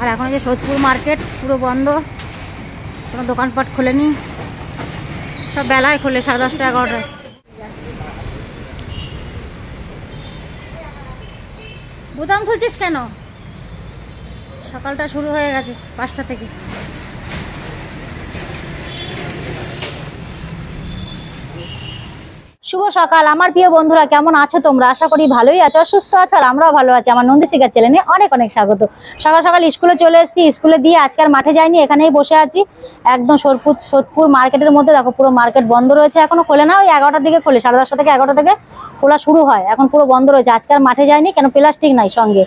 আর এখন যে সোদপুর মার্কেট পুরো বন্ধ, কোনো দোকানপাট খোলেনি, সব বেলায় খোলে 10:30 11টায়। বোতাম খুলছিস কেন? সকালটা শুরু হয়ে গেছে 5টা থেকে। শুভ সকাল আমার প্রিয় বন্ধুরা, কেমন আছো তোমরা? আশা করি ভালোই আছো, সুস্থ আছো, আর আমরাও ভালো আছি। আমার নন্দী শিকার চ্যানেলে অনেক অনেক স্বাগত। সকাল সকাল স্কুলে চলে এসেছি, স্কুলে দিয়ে আজকে আর মাঠে যাইনি, এখানেই বসে আছি একদম সোদপুর মার্কেটের মধ্যে। দেখো পুরো মার্কেট বন্ধ রয়েছে, এখনো খোলে না, ওই 11টার দিকে খোলে, 10:30 থেকে 11টা থেকে খোলা শুরু হয়। এখন পুরো বন্ধ রয়েছে, আজকে আর মাঠে যায়নি, কেন প্লাস্টিক নাই সঙ্গে,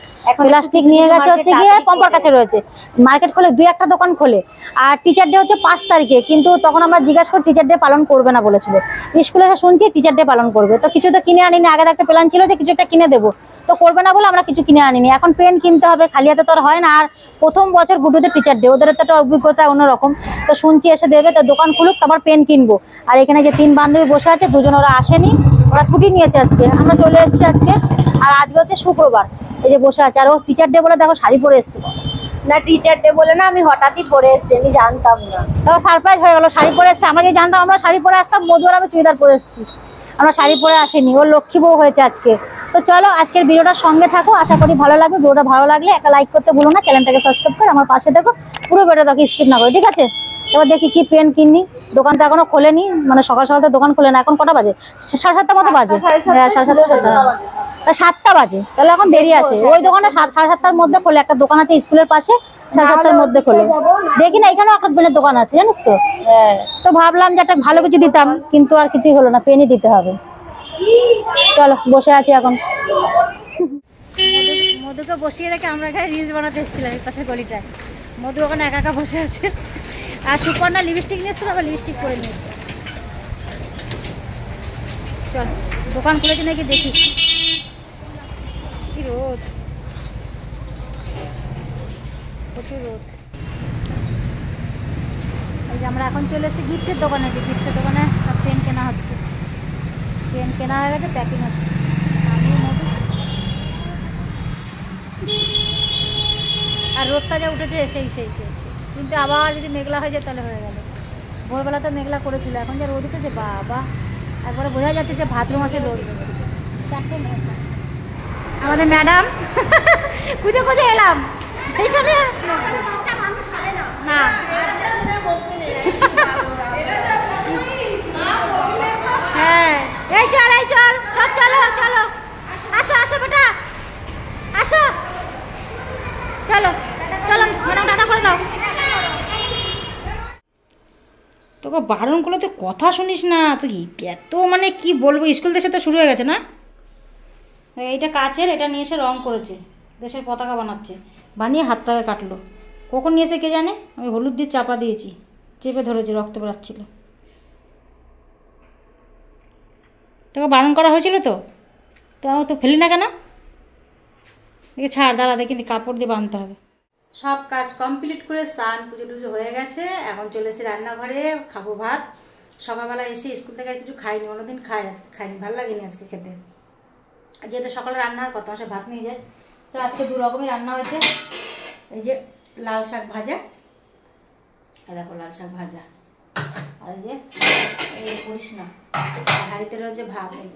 প্লাস্টিক নিয়ে গেছে হচ্ছে গিয়ে পম্পার কাছে রয়েছে। মার্কেট খোলে 2-1টা দোকান খোলে, আর টিচার ডে হচ্ছে 5 তারিখে, কিন্তু তখন আমরা জিজ্ঞাসা করি টিচার ডে পালন করবে না বলেছিল। স্কুলে শুনছি টিচার ডে পালন করবে, তো কিছু তো কিনে আনিনি, আগে থাকতে প্ল্যান ছিল যে কিছু একটা কিনে দেবো, তো করবে না বলে আমরা কিছু কিনে আনিনি। এখন পেন কিনতে হবে, খালি হাতে তো আর হয় না। আর প্রথম বছর গুডুদের টিচার ডে, ওদের তো একটা অভিজ্ঞতা অন্যরকম, তো শুনছি এসে দেবে, তো দোকান খুলুক তারপর পেন কিনবো। আর এখানে যে 3 বান্ধবী বসে আছে, দুজন ওরা আসেনি, ওরা ছুটি নিয়েছে আজকে, আমরা চলে এসেছি আজকে। আর আজকে হচ্ছে শুক্রবার, এই যে বসে আছে। আর ও টিচার ডে বলে দেখো শাড়ি পরে এসছে। না টিচার ডে বলে না, আমি হঠাৎই পরে এসেছি, আমি জানতাম না, তো সারপ্রাইজ হয়ে গেল, শাড়ি পরে এসছে। আমরা যে জানতাম আমরা শাড়ি পরে আসতাম, মধু আর আমি চুড়িদার পরে এসেছি, আমরা শাড়ি পরে আসিনি। ওর লক্ষ্মী বউ হয়েছে আজকে। তো চলো আজকের ভিডিওটার সঙ্গে থাকো, আশা করি ভালো লাগবে। ভিডিওটা ভালো লাগলে একটা লাইক করতে ভুলো না, চ্যানেলটাকে সাবস্ক্রাইব করে আমার পাশে দেখো, পুরো ভিডিও দেখো, স্কিপ না করে, ঠিক আছে? এবার দেখি কি পেন কিনি, দোকান তো এখনো খোলেনি, মানে সকাল সকাল তো দোকান খোলে না। এখন কটা বাজে? 7:30 মতো বাজে, হ্যাঁ 7:30 বাজে, তাহলে এখন দেরি আছে। ওই দোকানটা 7:30টার মধ্যে খোলে, একটা দোকান আছে স্কুলের পাশে, 7:30টার মধ্যে খোলে। দেখি না, এখানেও একটা পেনের দোকান আছে জানিস তো। তো ভাবলাম যে একটা ভালো কিছু দিতাম, কিন্তু আর কিছুই হলো না, পেনই দিতে হবে। চলো বসে আছি এখন। মধুকে বসিয়ে রেখে আমরা এখানে রিলস বানাতে এসেছিলাম, এই পাশের গলিটায়। মধু ওখানে একা একা বসে আছে, আর সুপর্ণা লিপস্টিক নিয়ে এসেছিল, আমরা লিপস্টিক করে নিয়েছি। চল দোকান খুলেছি নাকি দেখি। কি রোদ, প্রচুর রোদ। এই যে আমরা এখন চলে এসেছি গিফটের দোকানে, যে গিফটের দোকানে সব পেন কেনা হচ্ছে, পেন কেনা হয়ে গেছে, প্যাকিং হচ্ছে। আর রোদটা যা উঠেছে সেই সেই সেই সেই, কিন্তু আবার যদি মেঘলা হয়ে যায় তাহলে হয়ে গেল। ভোরবেলা তো মেঘলা করেছিল, এখন যে রোদ উঠেছে বাবা, একবারে বোঝা যাচ্ছে যে ভাদ্র মাসে রোদ। 4টে আমাদের ম্যাডাম খুঁজে খুঁজে এলাম এইখানে, না হ্যাঁ এই চল সব চলো চলো, আসো আসো বেটা আসো, চলো চলো ম্যাডাম টাটা করে দাও। তোকে বারণ করলে তো কথা শুনিস না তুই, এত মানে কি বলবো, স্কুল দেশে তো শুরু হয়ে গেছে না। এইটা কাচের, এটা নিয়ে এসে রং করেছে, দেশের পতাকা বানাচ্ছে, বানিয়ে হাত পায়ে কাটলো। কখন নিয়ে এসে কে জানে, আমি হলুদ দিয়ে চাপা দিয়েছি, চেপে ধরেছি, রক্ত বেরাচ্ছিল। তোকে বারণ করা হয়েছিল তো, তো আমি তো ফেলি না কেন, একে ছাড়, দাঁড়া দেখি কাপড় দিয়ে বাঁধতে হবে। সব কাজ কমপ্লিট করে স্নান পুজো টুজো হয়ে গেছে, এখন চলে এসে রান্নাঘরে, খাবো ভাত। সকালবেলা এসে স্কুল থেকে আর কিছু খাইনি, অন্যদিন খাই, আজকে খাইনি, ভালো লাগেনি আজকে খেতে। যেহেতু সকালে রান্না হয়, কত মাসে ভাত নিয়ে যায়, তো আজকে 2 রকমের রান্না হয়েছে। এই যে লাল শাক ভাজা, এই দেখো লাল শাক ভাজা, আর এই যে এই করিস না, হাঁড়িতে রয়েছে ভাত। এই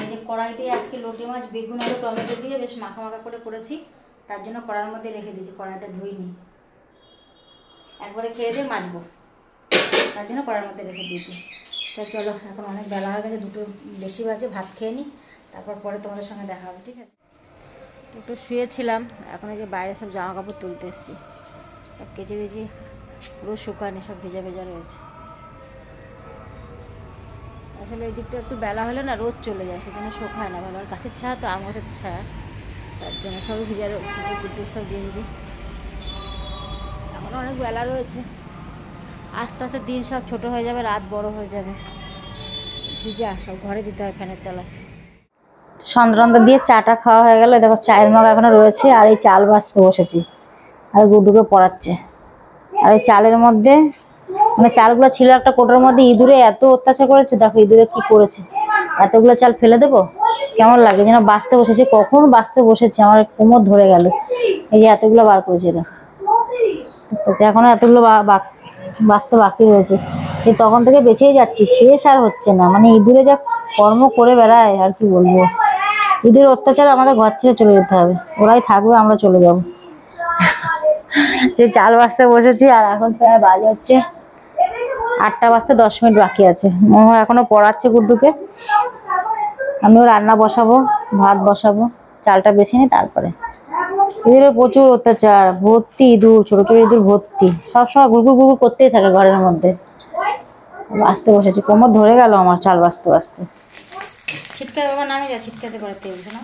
যে কড়াই দিয়ে আজকে লোটে মাছ, বেগুন আলু টমেটো দিয়ে বেশ মাখা মাখা করে করেছি, তার জন্য কড়াইয়ের মধ্যে রেখে দিয়েছি, কড়াইটা ধুইনি, একবারে খেয়ে দিয়ে মাজবো, তার জন্য কড়াইয়ের মধ্যে রেখে দিয়েছি। তো চলো এখন অনেক বেলা হয়ে গেছে, 2টো বেশি বাজে, ভাত খেয়ে নিই, তারপর পরে তোমাদের সঙ্গে দেখা হবে, ঠিক আছে? একটু শুয়েছিলাম, এখন এই যে বাইরে সব জামা কাপড় তুলতে এসেছি, সব কেচে দিয়েছি, পুরো শুকায়নি, সব ভেজা ভেজা রয়েছে। আসলে এই দিকটা একটু বেলা হলে না রোদ চলে যায়, সেজন্য শুকায় না ভালো, আর গাছের ছায়া তো আম গাছের ছায়া, তার জন্য সবই ভিজা রয়েছে, দুপুর সব গেঞ্জি। এখন অনেক বেলা রয়েছে, আস্তে আস্তে দিন সব ছোট হয়ে যাবে, রাত বড় হয়ে যাবে, ভিজা সব ঘরে দিতে হয় ফ্যানের তলায়। সন্ধ্যানন্দা দিয়ে চাটা খাওয়া হয়ে গেল, দেখো চায়ের মগ এখনো রয়েছে, আর এই চাল বাছতে বসেছি, আর গুড্ডুকে পড়াচ্ছে। আর এই চালের মধ্যে মানে চালগুলো ছিল একটা কোটোর মধ্যে, ইঁদুরে এত অত্যাচার করেছে, দেখো ইঁদুরে কি করেছে, এতগুলো চাল ফেলে দেবো, কেমন লাগে যেন বাঁচতে বসেছে, কখন বাঁচতে বসেছে আমার কোমর ধরে গেল। এই যে এতগুলো বার করেছে, এখনো এতগুলো বাঁচতে বাকি রয়েছে। এই তখন থেকে বেঁচেই যাচ্ছি, শেষ আর হচ্ছে না। মানে ইঁদুরে যা কর্ম করে বেড়ায় আর কি বলবো। ইঁদুর অত্যাচার আমাদের ঘর ছেড়ে চলে যেতে হবে, ওরাই থাকবে, আমরা চলে যাবো। যে চাল বাঁচতে বসেছি আর এখন প্রায় বাজে হচ্ছে 8টা বাজতে 10 মিনিট বাকি আছে। এখনো পড়াচ্ছে গুড্ডুকে, আমিও রান্না বসাবো, ভাত বসাবো, চালটা বেছে নিই তারপরে। ইঁদুরের প্রচুর অত্যাচার, ভর্তি ইঁদুর, ছোট ছোট ইঁদুর ভর্তি, সবসময় ঘুরঘুর ঘুরঘুর করতেই থাকে ঘরের মধ্যে। বাঁচতে বসেছি, কোমর ধরে গেল আমার চাল বাঁচতে বাঁচতে। ছিটকা বাবা নামে যা, ছিটকাতে পারে তেল না।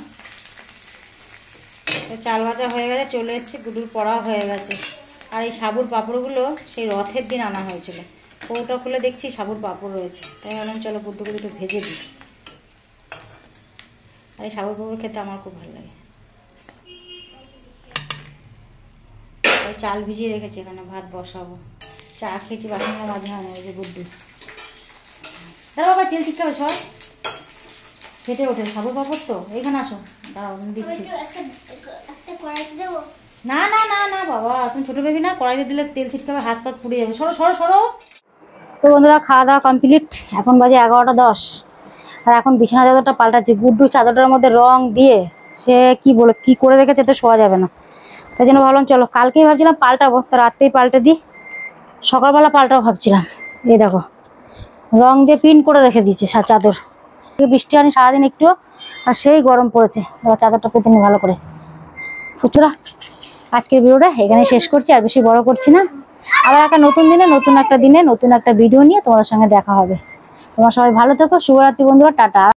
চাল ভাজা হয়ে গেছে, চলে এসেছি, গুডুর পড়া হয়ে গেছে। আর এই সাবুর পাঁপড়গুলো সেই রথের দিন আনা হয়েছিল, কৌটা খুলে দেখছি সাবুর পাঁপড় রয়েছে, তাই ভাবলাম চলো গুড্ডুকে একটু ভেজে দিই। আর এই সাবুর পাঁপড় খেতে আমার খুব ভালো লাগে। ওই চাল ভিজিয়ে রেখেছি, এখানে ভাত বসাবো। চা খেয়েছি, বাসনটা মাঝে হয় না। ওই যে গুড্ডু, দাঁড়া বাবা তেল ঠিক হবে, সব ফেটে ওঠে সাবুর পাঁপড় তো। এইখানে আসো, দাঁড়াও আমি দিচ্ছি। না না না না বাবা, তুমি ছোটো বেবি না, কড়াইতে দিলে তেল ছিটকাবে, হাত পাত পুড়ে যাবে। সরো সরো সরো। তো বন্ধুরা, খাওয়া দাওয়া কমপ্লিট, এখন বাজে 11টা 10। আর এখন বিছানা চাদরটা পাল্টাচ্ছি। গুড্ডু চাদরটার মধ্যে রং দিয়ে সে কি করে রেখেছে, তো শোয়া যাবে না। তাই জন্য ভাবলাম চলো, কালকেই ভাবছিলাম পাল্টাবো, তো রাত্রেই পাল্টে দিই, সকালবেলা পাল্টাবো ভাবছিলাম। এই দেখো রং দিয়ে পিন করে রেখে দিয়েছে চাদর। বৃষ্টি আনি সারাদিন একটু, আর সেই গরম পড়েছে। চাদরটা পেতে নি ভালো করে। পুচুরা, আজকের ভিডিওটা এখানে শেষ করছি, আর বেশি বড় করছি না। আবার একটা নতুন দিনে নতুন একটা ভিডিও নিয়ে তোমাদের সঙ্গে দেখা হবে। তোমরা সবাই ভালো থেকো, শুভরাত্রি বন্ধুরা, টাটা।